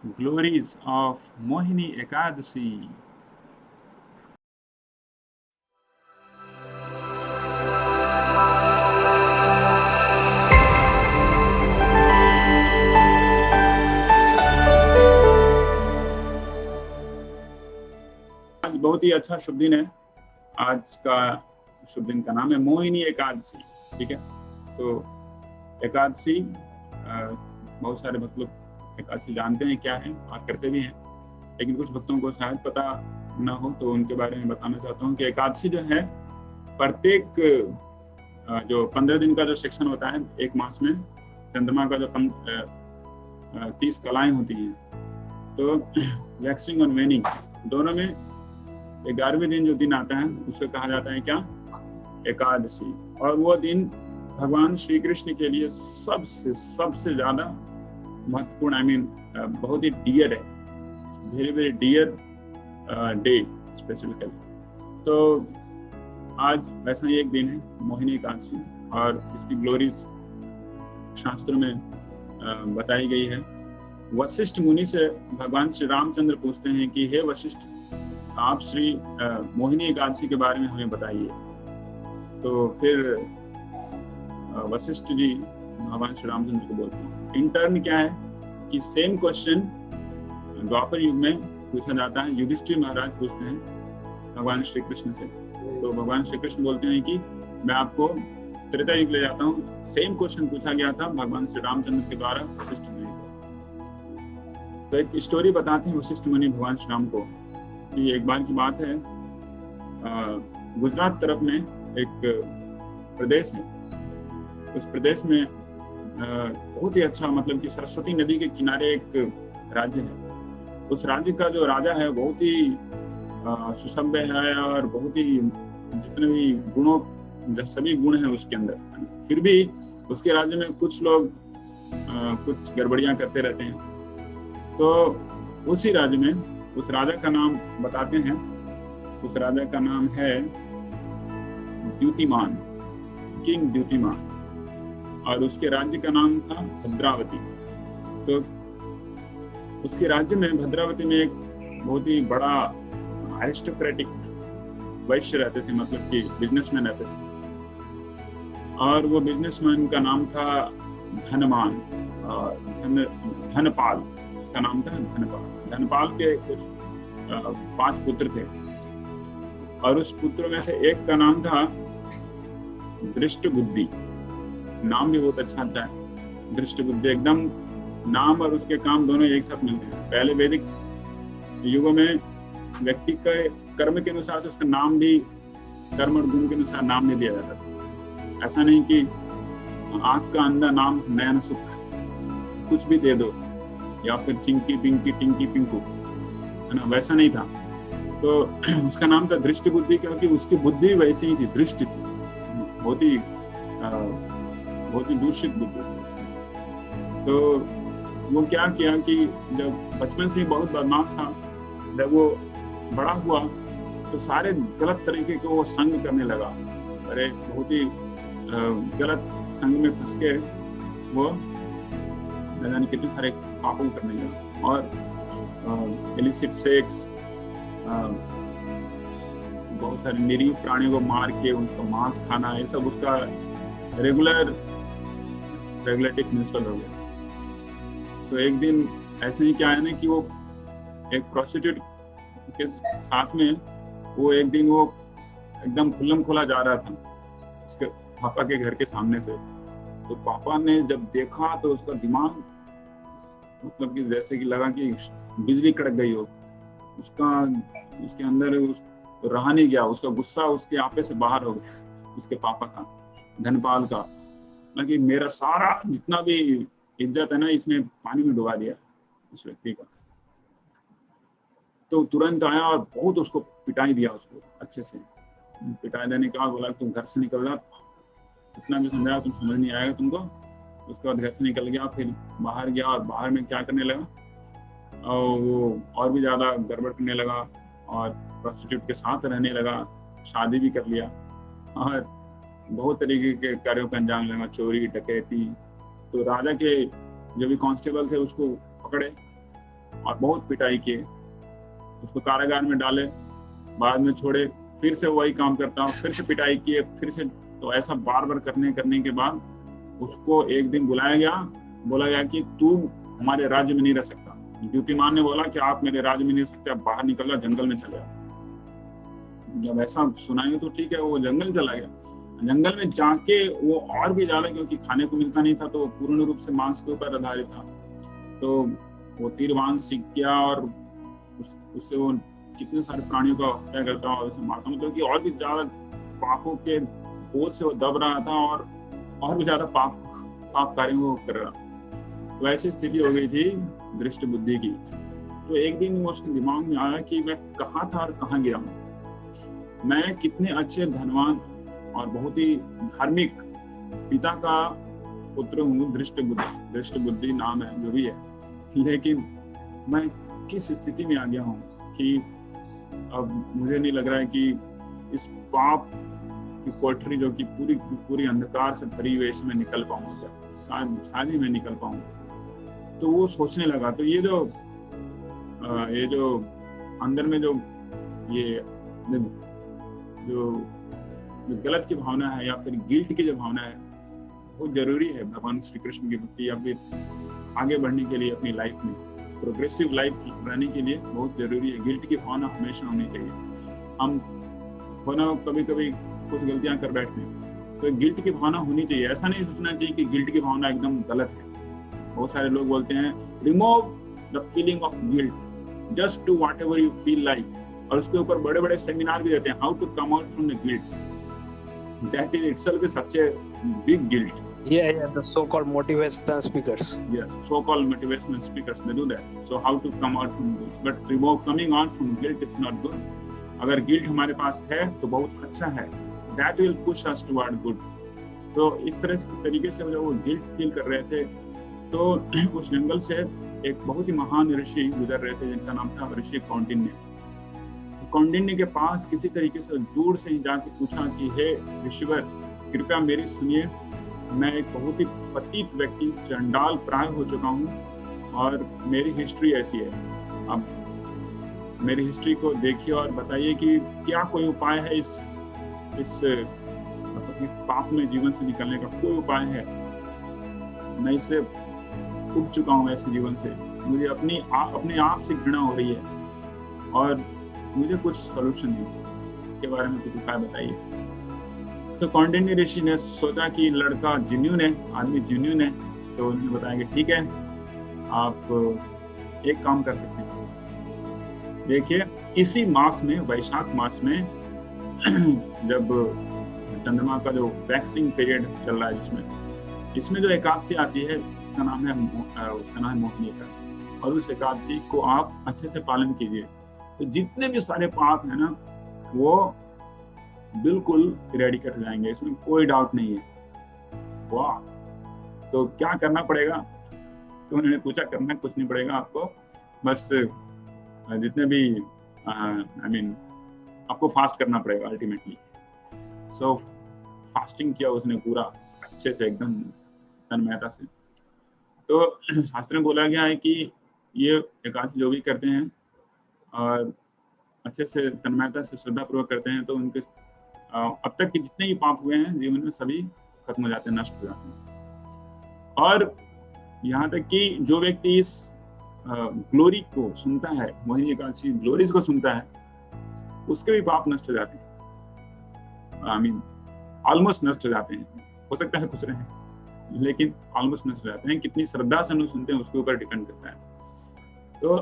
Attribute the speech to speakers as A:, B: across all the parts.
A: Glories of Mohini Ekadasi. आज बहुत ही अच्छा शुभ दिन है। आज का शुभ दिन का नाम है मोहिनी एकादशी। ठीक है, तो एकादशी बहुत सारे भक्त लोग एकादशी जानते हैं क्या है और करते भी हैं, लेकिन कुछ भक्तों को शायद पता ना हो, तो उनके बारे में बताना चाहता हूँ कि एकादशी जो है प्रत्येक जो 15 दिन का जो सेक्शन होता है एक मास में, चंद्रमा का जो 30 कलाएं होती हैं, तो वैक्सिंग और वेनिंग दोनों में 11वें दिन जो दिन आता है उसे कहा जाता है क्या, एकादशी। और वो दिन भगवान श्री कृष्ण के लिए सबसे ज्यादा महत्वपूर्ण, बहुत ही डियर है, very very dear day specifically. तो आज वैसा ही एक दिन है मोहिनी एकादशी, और इसकी ग्लोरीज शास्त्रों में बताई गई है। वशिष्ठ मुनि से भगवान श्री रामचंद्र पूछते हैं कि हे वशिष्ठ, आप श्री मोहिनी एकादशी के बारे में हमें बताइए। तो फिर वशिष्ठ जी भगवान श्री रामचंद्र को बोलते हैं। इंटर्न क्या है कि सेम क्वेश्चन द्वापर युग में पूछा जाता है, युधिष्ठिर महाराज पूछते हैं भगवान श्री कृष्ण से। तो भगवान श्री कृष्ण बोलते हैं कि मैं आपको त्रेता युग ले जाता हूँ। सेम क्वेश्चन पूछा गया था भगवान श्री रामचंद्र के द्वारा वशिष्ठ मुनि को। तो एक स्टोरी बताते हैं वशिष्ठ मुनि भगवान श्री राम को कि एक बार की बात है, गुजरात तरफ में एक प्रदेश है। उस प्रदेश में बहुत ही अच्छा, मतलब कि सरस्वती नदी के किनारे एक राज्य है। उस राज्य का जो राजा है बहुत ही सुसभ्य है और बहुत ही जितने भी गुणों, सभी गुण हैं उसके अंदर। फिर भी उसके राज्य में कुछ लोग कुछ गड़बड़ियां करते रहते हैं। तो उसी राज्य में उस राजा का नाम बताते हैं। उस राजा का नाम है द्युतिमान, किंग द्युतिमान, और उसके राज्य का नाम था भद्रावती। तो उसके राज्य में भद्रावती में एक बहुत ही बड़ा एरिस्टोक्रेटिक वैश्य रहते थे, मतलब कि बिजनेसमैन रहते थे। और वो बिजनेसमैन का नाम था धनमान, धनपाल उसका नाम था, धनपाल। धनपाल के कुछ 5 पुत्र थे, और उस पुत्रों में से एक का नाम था दृष्टबुद्धि। नाम भी बहुत अच्छा है, दृष्टबुद्धि। एकदम नाम और उसके काम दोनों एक साथ मिलते हैं। पहले वैदिक युगों में व्यक्ति के कर्म के अनुसार से उसका नाम भी कर्म और गुण के अनुसार नाम नहीं दिया जाता था। ऐसा नहीं कि आंख का अंधा नाम नयन सुख कुछ भी दे दो, या फिर चिंकी पिंकी टिंकी पिंकू, है ना, वैसा नहीं था। तो उसका नाम था दृष्टि बुद्धि, क्योंकि उसकी बुद्धि वैसी ही थी, दृष्टि थी, बहुत ही दूषित बुद्धि थी उसकी। तो वो क्या किया कि जब बचपन से ही बहुत बदमाश था, जब वो बड़ा हुआ तो सारे गलत तरीके को वो संग करने लगा। अरे बहुत ही गलत संग में फंस के वो न जाने कितने सारे पापों करने लगा, और इलिसिट सेक्स, बहुत सारे निरीह प्राणियों को मार के उसका मांस खाना, ये सब उसका रेगुलेटिव प्रिंसिपल हो गया। तो एक दिन ऐसे ही क्या है ना कि वो एक प्रोस्टिट्यूट के साथ में वो एक दिन वो एकदम खुल्लम खुला जा रहा था उसके पापा के घर के सामने से। तो पापा ने जब देखा तो उसका दिमाग, मतलब कि जैसे कि लगा कि बिजली कड़क गई हो। उसके अंदर रहा नहीं गया, उसका गुस्सा उसके आपे से बाहर हो गया, उसके पापा का, धनपाल का, कि मेरा सारा जितना भी इज्जत है ना इसने पानी में डुबा दिया इस व्यक्ति का। तो तुरंत आया और बहुत उसको पिटाई दिया, उसको अच्छे से पिटाई देने के बाद बोला तुम घर से निकल जा, इतना भी समझाया तुम समझ नहीं आएगा तुमको। उसके बाद घर से निकल गया, फिर बाहर गया, और बाहर में क्या करने लगा, और वो और भी ज्यादा गड़बड़ करने लगा, और प्रोस्टिट्यूट के साथ रहने लगा, शादी भी कर लिया, और बहुत तरीके के कार्यों का अंजाम लेना, चोरी डकैती। तो राजा के जो भी कांस्टेबल थे उसको पकड़े, और बहुत पिटाई किए, उसको कारागार में डाले, बाद में छोड़े, फिर से वही काम करता, फिर से पिटाई किए, फिर से। तो ऐसा बार बार करने के बाद उसको एक दिन बुलाया गया, बोला गया कि तू हमारे राज्य में नहीं रह सकता। द्युतिमान ने बोला कि आप मेरे राज्य में नहीं रह सकते, आप बाहर निकल जाओ, जंगल में चले जाओ। जब ऐसा सुनाई तो ठीक है, वो जंगल चला गया। जंगल में जाके वो और भी ज्यादा, क्योंकि खाने को मिलता नहीं था तो पूर्ण रूप से मांस के ऊपर आधारित था, तो वो तीरबान सीख गया और उससे वो कितने सारे प्राणियों का हत्या करता और उसे मारता, मतलब कि और भी ज्यादा पापों के बोझ से वो दब रहा था और भी ज्यादा पाप कार्यों को कर रहा। तो ऐसी स्थिति हो गई थी दृष्ट बुद्धि की। तो एक दिन उसके दिमाग में आया कि मैं कहाँ था और कहाँ गया हूँ। मैं कितने अच्छे, धनवान और बहुत ही धार्मिक पिता का पुत्र हूँ, दृष्ट बुद्धि नाम है, जो भी है, लेकिन मैं किस स्थिति में आ गया हूँ कि अब मुझे नहीं लग रहा है कि इस पाप की कोठरी जो कि पूरी अंधकार से भरी हुई, इसमें निकल पाऊंगा, शायद ही मैं निकल पाऊंगा। तो वो सोचने लगा। तो ये जो अंदर में जो गलत की भावना है या फिर गिल्ट की जो भावना है, बहुत जरूरी है भगवान श्री कृष्ण की भक्ति या फिर आगे बढ़ने के लिए, अपनी लाइफ में प्रोग्रेसिव लाइफ रहने के लिए बहुत जरूरी है। गिल्ट की भावना हमेशा होनी चाहिए। हम कभी कभी कुछ गलतियां कर बैठते हैं, तो गिल्ट की भावना होनी चाहिए। ऐसा नहीं सोचना चाहिए कि गिल्ट की भावना एकदम गलत है। बहुत सारे लोग बोलते हैं remove the feeling of guilt, just do whatever you feel like, और उसके ऊपर बड़े बड़े सेमिनार भी देते हैं, how to come out from the guilt. That is itself such a big guilt.
B: Yeah, the so-called motivational speakers.
A: Yes, so-called motivational speakers, they do that. So how to come out from this? But coming out from guilt is not good. अगर guilt हमारे पास है तो बहुत अच्छा है. That will push us toward good. तो इस तरह से तरीके से जब वो गिल्ट फील कर रहे थे, तो उस जंगल से एक बहुत ही महान ऋषि गुजर रहे थे जिनका नाम था ऋषि कौंडिन्य. कौंडिन्य के पास किसी तरीके से दूर से ही जाके पूछा कि हे ऋषिवर, कृपया मेरी सुनिए, मैं एक बहुत ही पतित व्यक्ति, चंडाल प्राय हो चुका हूँ और मेरी हिस्ट्री ऐसी है. अब मेरी हिस्ट्री को देखिए और बताइए कि क्या कोई उपाय है इस पाप में जीवन से निकलने का कोई उपाय है. मैं इससे उब चुका हूँ ऐसे जीवन से, मुझे अपने आप से घृणा हो रही है और मुझे कुछ सॉल्यूशन दीजिए, इसके बारे में कुछ उपाय बताइए. तो कौंडिन्य ऋषि ने सोचा कि लड़का जेन्युइन है, आदमी जेन्युइन है, तो उन्होंने बताया कि ठीक है, आप एक काम कर सकते हैं. देखिए, इसी मास में, वैशाख मास में जब चंद्रमा का जो वैक्सिंग पीरियड चल रहा है, इसमें जो एकादशी आती है उसका नाम है मोहिनी एकादशी, और उस एकादशी को आप अच्छे से पालन कीजिए. तो जितने भी सारे पाप है ना, वो बिल्कुल इरेडिकेट हो जाएंगे, इसमें कोई डाउट नहीं है. वाह, तो क्या करना पड़ेगा? तो उन्होंने पूछा, करना कुछ नहीं पड़ेगा आपको, बस जितने भी आपको फास्ट करना पड़ेगा अल्टीमेटली. सो फास्टिंग किया उसने पूरा अच्छे से, एकदम तन्मयता से. तो शास्त्र में बोला गया है कि ये एकादशी जो भी करते हैं और अच्छे से तन्मयता से श्रद्धा पूर्वक करते हैं, तो उनके अब तक के जितने भी पाप हुए हैं जीवन में, सभी खत्म हो जाते हैं, नष्ट हो जाते हैं. और यहाँ तक कि जो व्यक्ति इस ग्लोरी को सुनता है, मोहिनी एकादशी ग्लोरीज को सुनता है, उसके भी पाप नष्ट हो जाते हैं. ऑलमोस्ट नष्ट हो जाते हैं. हो सकता है कुछ रहे, लेकिन ऑलमोस्ट नष्ट हो जाते हैं. कितनी श्रद्धा से हम सुनते हैं उसके ऊपर डिपेंड करता है. तो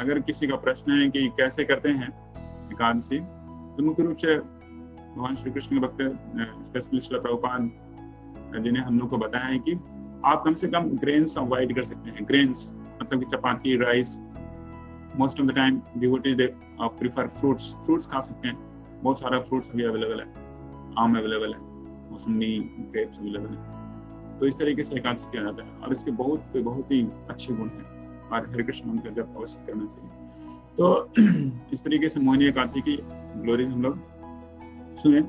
A: अगर किसी का प्रश्न है कि कैसे करते हैं एकादशी, तो मुख्य रूप से भगवान श्री कृष्ण के भक्त स्पेशली श्रील प्रभुपाद जी ने हम लोग को बताया है कि आप कम से कम ग्रेन्स अवॉइड कर सकते हैं. ग्रेन्स मतलब कि चपाती, rice. Most of the time devotees they prefer fruits खा सकते हैं. बहुत सारा फ्रूट्स अभी अवेलेबल है, आम अवेलेबल है, मौसमी, ग्रेप्स अवेलेबल है. तो इस तरीके से एकादशी किया जाता है और इसके बहुत ही अच्छे गुण हैं और हरे कृष्ण मंत्र का जप अवश्य करना चाहिए. तो इस तरीके से मोहिनी एकादशी की ग्लोरी हम लोग सुने.